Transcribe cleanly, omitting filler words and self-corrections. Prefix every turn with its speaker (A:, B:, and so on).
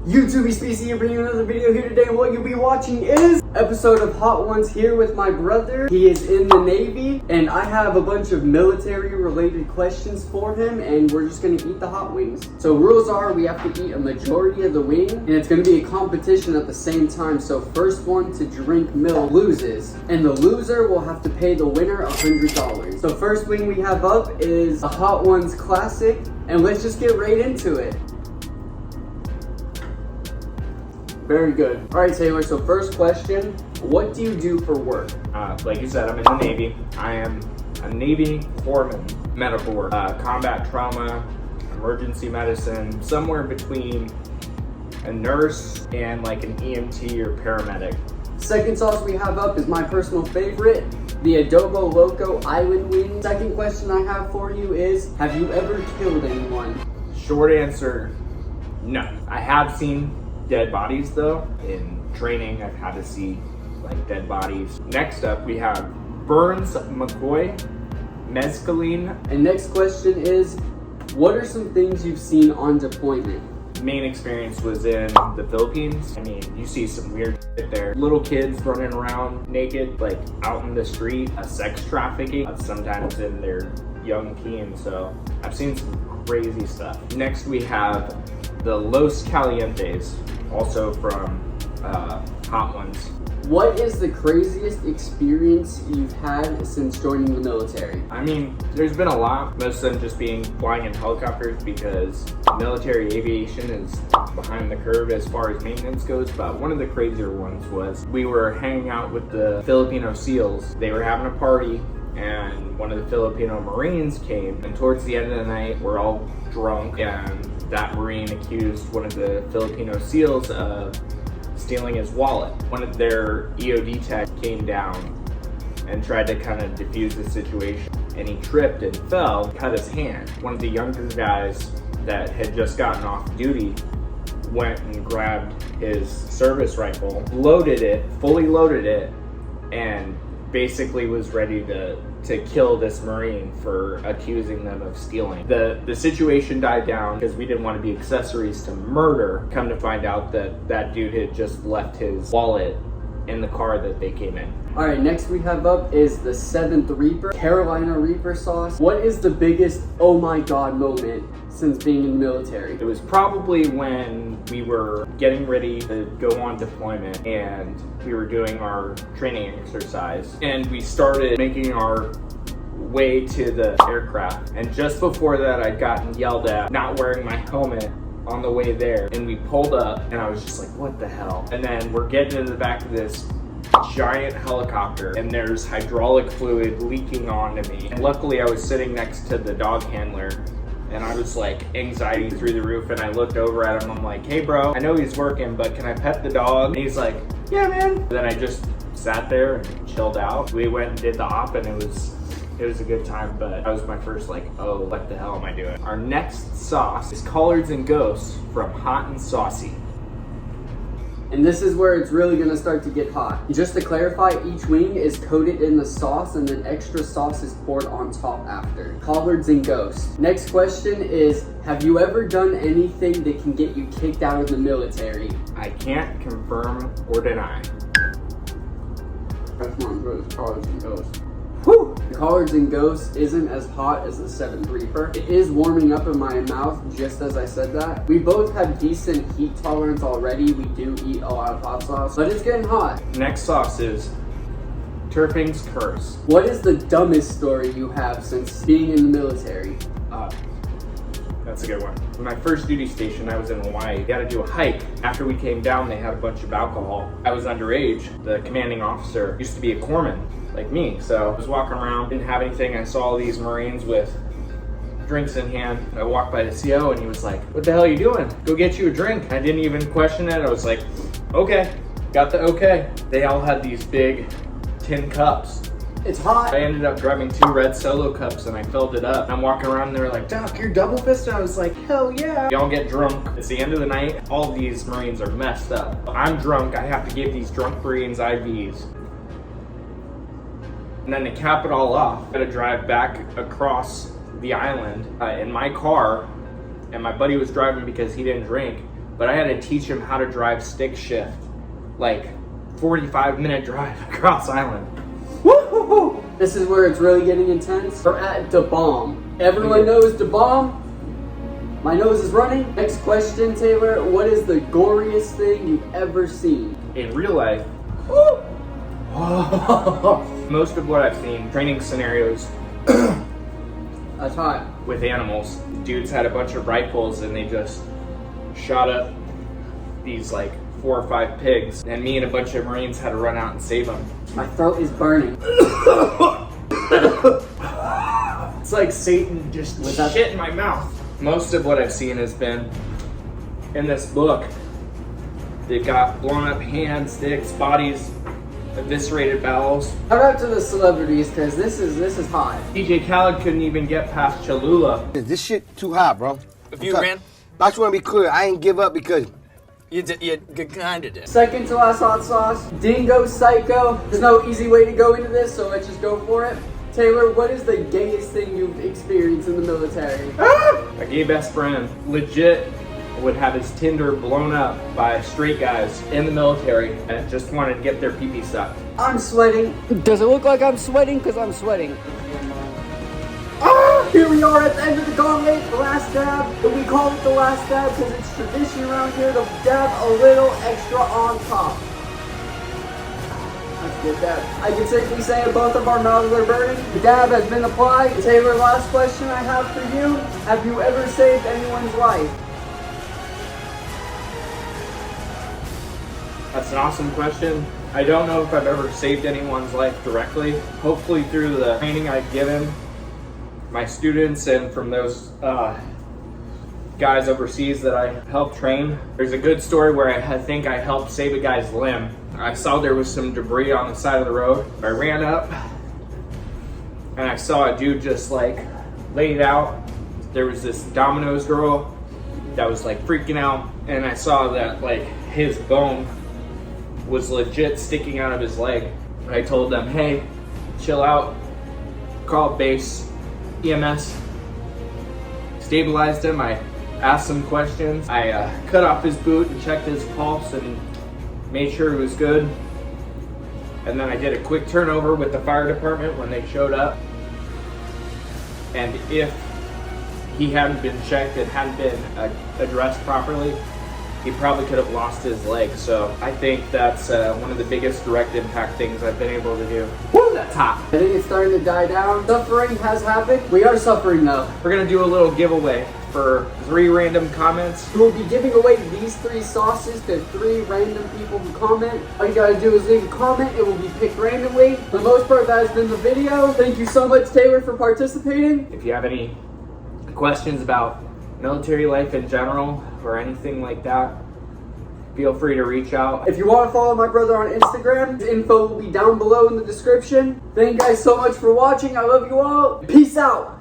A: YouTube myspace here, bringing you another video here today, and what you'll be watching is episode of Hot Ones here with my brother. He is in the Navy, and I have a bunch of military related questions for him, and we're just gonna eat the hot wings. So rules are we have to eat a majority of the wing, and it's gonna be a competition at the same time. So first one to drink milk loses, and the loser will have to pay the winner $100. So first wing we have up is a Hot Ones classic, and let's just get right into it. Very good. All right, Taylor, so first question, what do you do for work?
B: Like you said, I'm in the Navy. I am a Navy foreman, medical work, combat trauma, emergency medicine, somewhere between a nurse and like an EMT or paramedic.
A: Second sauce we have up is my personal favorite, the Adobo Loco Island Wing. Second question I have for you is, have you ever killed anyone?
B: Short answer, no. I have seen dead bodies though. In training, I've had to see like dead bodies. Next up, we have Burns McCoy, mescaline.
A: And next question is, what are some things you've seen on deployment?
B: Main experience was in the Philippines. I mean, you see some weird shit there. Little kids running around naked, like out in the street, sex trafficking, sometimes in their young teens. So I've seen some crazy stuff. Next, we have the Los Calientes, also from Hot Ones.
A: What is the craziest experience you've had since joining the military?
B: I mean, there's been a lot, most of them just being flying in helicopters because military aviation is behind the curve as far as maintenance goes. But one of the crazier ones was we were hanging out with the Filipino SEALs. They were having a party, and one of the Filipino Marines came, and towards the end of the night, we're all drunk, and that Marine accused one of the Filipino SEALs of stealing his wallet. One of their EOD tech came down and tried to kind of defuse the situation, and he tripped and fell, cut his hand. One of the younger guys that had just gotten off duty went and grabbed his service rifle, loaded it, fully loaded it, and basically was ready to kill this Marine for accusing them of stealing. The situation died down because we didn't want to be accessories to murder. Come to find out that that dude had just left his wallet in the car that they came in.
A: All right, next we have up is the 7th Reaper, Carolina Reaper sauce. What is the biggest oh my god moment since being in the military?
B: It was probably when we were getting ready to go on deployment and we were doing our training exercise, and we started making our way to the aircraft. And just before that, I'd gotten yelled at not wearing my helmet on the way there, and we pulled up and I was just like, what the hell? And then we're getting into the back of this giant helicopter, and there's hydraulic fluid leaking onto me. And luckily I was sitting next to the dog handler, and I was like anxiety through the roof, and I looked over at him. I'm like, hey bro, I know he's working, but can I pet the dog? And he's like, yeah man. Then I just sat there and chilled out. We went and did the op, and it was a good time, but that was my first like, oh, what the hell am I doing? Our next sauce is Collards and Ghosts from Hot and Saucy.
A: And this is where it's really gonna start to get hot. Just to clarify, each wing is coated in the sauce, and then extra sauce is poured on top after. Collards and Ghosts. Next question is, have you ever done anything that can get you kicked out of the military?
B: I can't confirm or deny.
A: That's not good as Collards and Ghosts. Whew! The Collards and Ghosts isn't as hot as the 7th Reaper. It is warming up in my mouth just as I said that. We both have decent heat tolerance already. We do eat a lot of hot sauce, but it's getting hot.
B: Next sauce is Turping's Curse.
A: What is the dumbest story you have since being in the military?
B: That's a good one. My first duty station, I was in Hawaii. We had to do a hike. After we came down, they had a bunch of alcohol. I was underage. The commanding officer used to be a corpsman, like me. So I was walking around, didn't have anything. I saw all these Marines with drinks in hand. I walked by the CO, and he was like, what the hell are you doing? Go get you a drink. I didn't even question it. I was like, okay, got the okay. They all had these big tin cups.
A: It's hot.
B: I ended up grabbing 2 red Solo cups, and I filled it up. I'm walking around, and they were like, Doc, you're double fisted? I was like, hell yeah. Y'all get drunk. It's the end of the night. All these Marines are messed up. I'm drunk. I have to give these drunk Marines IVs. And then to cap it all off, I had to drive back across the island in my car, and my buddy was driving because he didn't drink. but I had to teach him how to drive stick shift, like 45-minute drive across island.
A: Woo-hoo-hoo. This is where it's really getting intense. We're at the bomb. Everyone knows the bomb. My nose is running. Next question, Taylor. What is the goriest thing you've ever seen?
B: In real life, most of what I've seen, training scenarios
A: That's hot.
B: with animals. Dudes had a bunch of rifles and they just shot up these like 4 or 5 pigs, and me and a bunch of Marines had to run out and save them.
A: My throat is burning.
B: It's like Satan just
A: Was that
B: shit in my mouth. Most of what I've seen has been in this book. They've got blown up hands, dicks, bodies, eviscerated bowels.
A: Shout out to the celebrities, because this is hot.
B: DJ Khaled couldn't even get past Cholula.
C: This shit too hot, bro.
D: If you ran,
C: I just want to be clear. I ain't give up because
D: you kind of did.
A: Second to last hot sauce, Dingo Psycho. There's no easy way to go into this, so let's just go for it. Taylor, what is the gayest thing you've experienced in the military?
B: A gay best friend legit would have his Tinder blown up by straight guys in the military and just wanted to get their pee-pee sucked.
A: I'm sweating. Does it look like I'm sweating? Because I'm sweating. Here we are at the end of the gauntlet, the last dab. And we call it the last dab because it's tradition around here to dab a little extra on top. That's a good dab. I can safely say both of our mouths are burning. The dab has been applied. Taylor, last question I have for you. Have you ever saved anyone's life?
B: That's an awesome question. I don't know if I've ever saved anyone's life directly. Hopefully through the training I've given my students and from those guys overseas that I helped train. There's a good story where I think I helped save a guy's limb. I saw there was some debris on the side of the road. I ran up and I saw a dude just like laid out. There was this Domino's girl that was like freaking out, and I saw that like his bone was legit sticking out of his leg. I told them, hey, chill out, call base EMS, stabilized him. I asked some questions. I cut off his boot and checked his pulse and made sure he was good. And then I did a quick turnover with the fire department when they showed up. And if he hadn't been checked and hadn't been addressed properly, he probably could have lost his leg. So I think that's one of the biggest direct impact things I've been able to do. Woo, that's hot.
A: I think it's starting to die down. Suffering has happened. We are suffering though.
B: We're gonna do a little giveaway for 3 random comments.
A: We will be giving away these 3 sauces to 3 random people who comment. All you gotta do is leave a comment. It will be picked randomly. For the most part, that has been the video. Thank you so much, Taylor, for participating.
B: If you have any questions about military life in general or anything like that, feel free to reach out.
A: If you want to follow my brother on Instagram, the info will be down below in the description. Thank you guys so much for watching. I love you all. Peace out.